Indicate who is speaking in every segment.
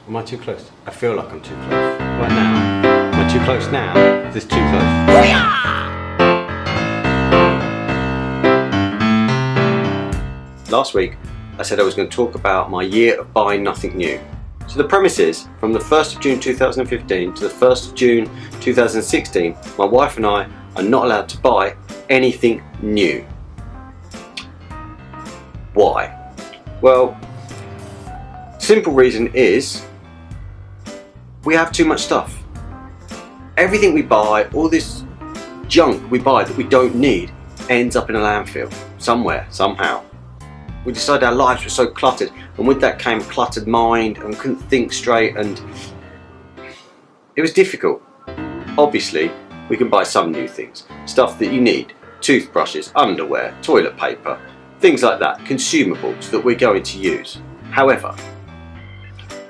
Speaker 1: Am I too close? I feel like I'm too close. Right now. Am I too close now? Is this too close? Last week, I said I was going to talk about my year of buying nothing new. So the premise is, from the 1st of June 2015 to the 1st of June 2016, my wife and I are not allowed to buy anything new. Why? Well, simple reason is we have too much stuff. Everything we buy, all this junk we buy that we don't need, ends up in a landfill somewhere, somehow. We decided our lives were so cluttered, and with that came a cluttered mind, and we couldn't think straight, and it was difficult. Obviously, we can buy some new things, stuff that you need, toothbrushes, underwear, toilet paper, things like that, consumables that we're going to use. However,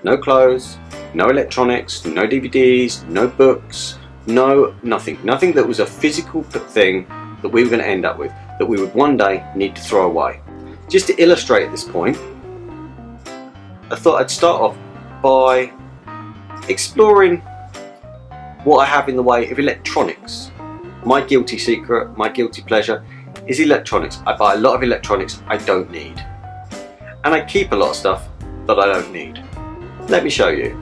Speaker 1: no clothes, no electronics, no DVDs, no books, nothing that was a physical thing that we were going to end up with, that we would one day need to throw away. Just to illustrate this point, I thought I'd start off by exploring what I have in the way of electronics. My guilty secret, my guilty pleasure is electronics. I buy a lot of electronics I don't need. And I keep a lot of stuff that I don't need. Let me show you.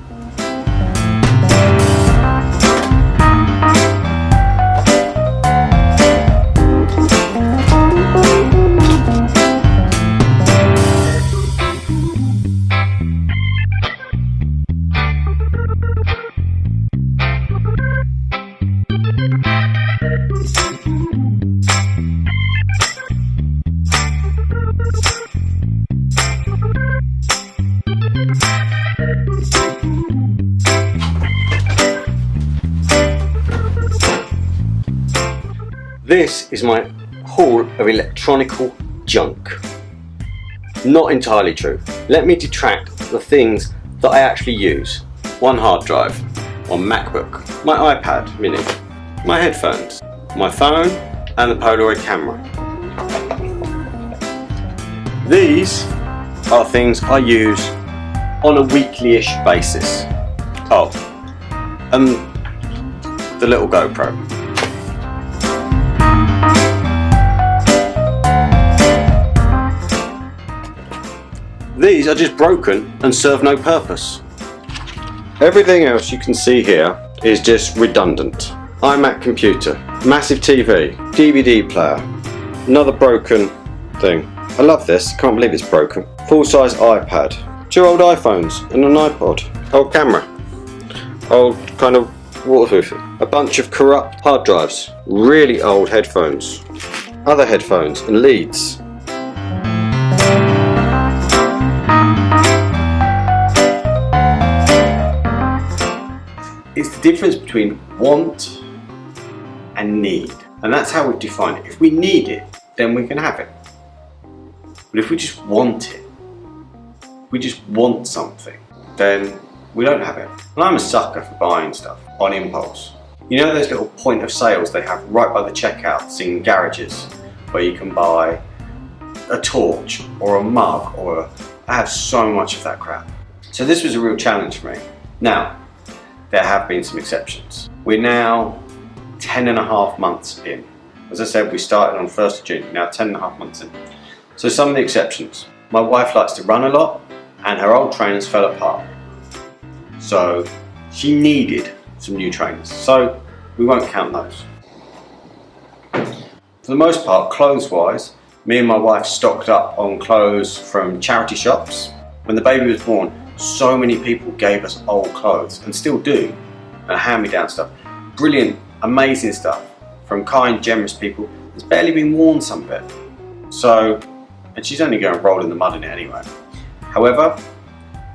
Speaker 1: This is my haul of electronical junk. Not entirely true. Let me detract the things that I actually use. One hard drive, one MacBook, my iPad mini, my headphones, my phone and the Polaroid camera. These are things I use on a weekly-ish basis. Oh, and the little GoPro. These are just broken and serve no purpose. Everything else you can see here is just redundant. iMac computer, massive TV, DVD player, another broken thing. I love this, can't believe it's broken. Full-size iPad, 2 old iPhones and an iPod, old camera, old kind of waterproof, a bunch of corrupt hard drives, really old headphones, other headphones and leads. It's the difference between want and need, and that's how we define it. If we need it, then we can have it. But if we just want it, we just want something, then we don't have it. And I'm a sucker for buying stuff on impulse. You know those little point of sales they have right by the checkouts in garages, where you can buy a torch or a mug I have so much of that crap. So this was a real challenge for me. Now, there have been some exceptions. We're now 10.5 months in. As I said, we started on 1st of June, now 10.5 months in. So some of the exceptions. My wife likes to run a lot and her old trainers fell apart. So she needed some new trainers. So we won't count those. For the most part, clothes-wise, me and my wife stocked up on clothes from charity shops. When the baby was born, so many people gave us old clothes, and still do, and hand-me-down stuff. Brilliant, amazing stuff from kind, generous people that's barely been worn some bit. So, and she's only going to roll in the mud in it anyway. However,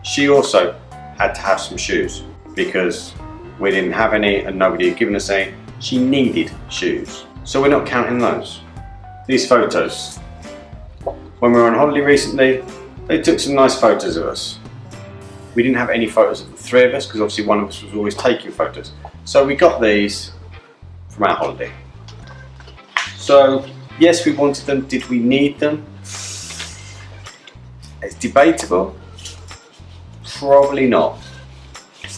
Speaker 1: she also had to have some shoes because we didn't have any and nobody had given us any. She needed shoes. So we're not counting those. These photos. When we were on holiday recently, they took some nice photos of us. We didn't have any photos of the three of us because obviously one of us was always taking photos. So we got these from our holiday. So yes, we wanted them. Did we need them? It's debatable. Probably not.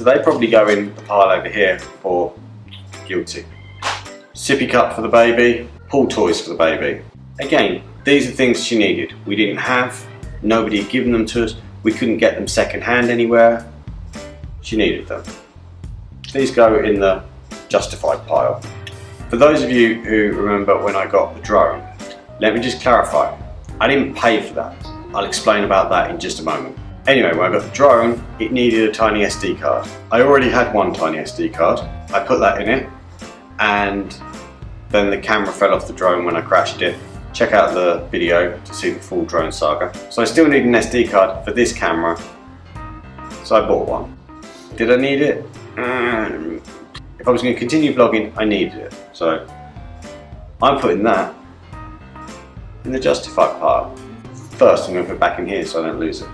Speaker 1: So they probably go in the pile over here for guilty. Sippy cup for the baby, pool toys for the baby. Again, these are things she needed. We didn't have, nobody had given them to us, we couldn't get them second hand anywhere. She needed them. These go in the justified pile. For those of you who remember when I got the drone, let me just clarify. I didn't pay for that. I'll explain about that in just a moment. Anyway, when I got the drone, it needed a tiny SD card. I already had one tiny SD card. I put that in it, and then the camera fell off the drone when I crashed it. Check out the video to see the full drone saga. So I still need an SD card for this camera, so I bought one. Did I need it? If I was going to continue vlogging, I needed it. So I'm putting that in the justified pile. First, I'm going to put it back in here so I don't lose it.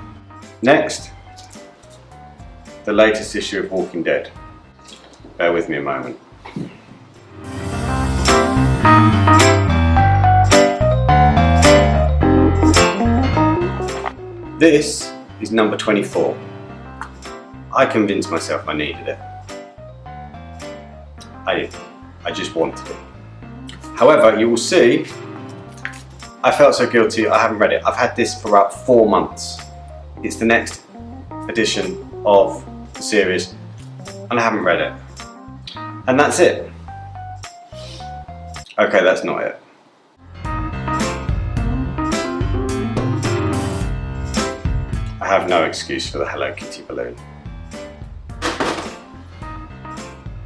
Speaker 1: Next, the latest issue of Walking Dead. Bear with me a moment. This is number 24. I convinced myself I needed it. I didn't. I just wanted it. However, you will see, I felt so guilty, I haven't read it. I've had this for about 4 months. It's the next edition of the series, and I haven't read it. And that's it. Okay, that's not it. I have no excuse for the Hello Kitty balloon.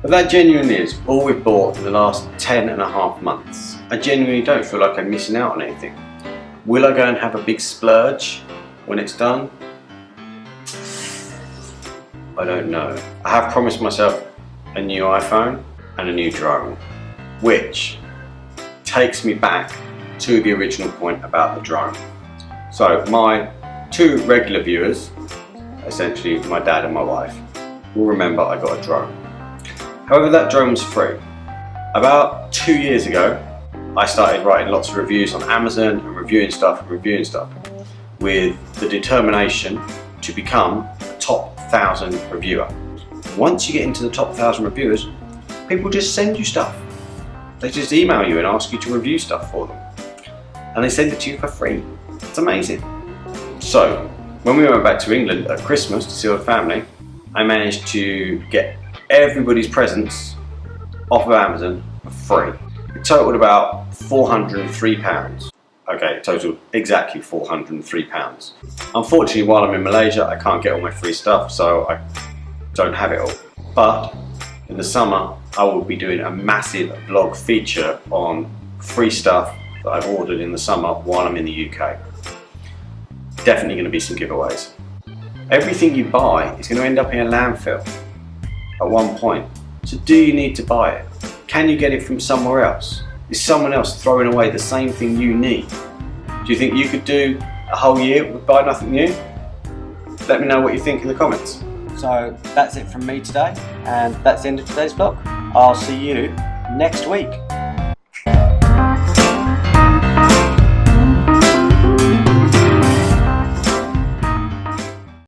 Speaker 1: But that genuinely is all we've bought in the last 10.5 months. I genuinely don't feel like I'm missing out on anything. Will I go and have a big splurge when it's done? I don't know. I have promised myself a new iPhone and a new drone, which takes me back to the original point about the drone. So my 2 regular viewers, essentially my dad and my wife, will remember I got a drone. However, that drone was free. About 2 years ago, I started writing lots of reviews on Amazon and reviewing stuff with the determination to become a top 1,000 reviewer. Once you get into the top 1,000 reviewers, people just send you stuff. They just email you and ask you to review stuff for them. And they send it to you for free. It's amazing. So, when we went back to England at Christmas to see our family, I managed to get everybody's presents off of Amazon for free. It totaled about £403. Okay, it totaled exactly £403. Unfortunately, while I'm in Malaysia, I can't get all my free stuff, so I don't have it all. But in the summer, I will be doing a massive vlog feature on free stuff that I've ordered in the summer while I'm in the UK. Definitely going to be some giveaways. Everything you buy is going to end up in a landfill at one point. So do you need to buy it? Can you get it from somewhere else? Is someone else throwing away the same thing you need? Do you think you could do a whole year with buy nothing new? Let me know what you think in the comments. So that's it from me today, and that's the end of today's vlog. I'll see you next week.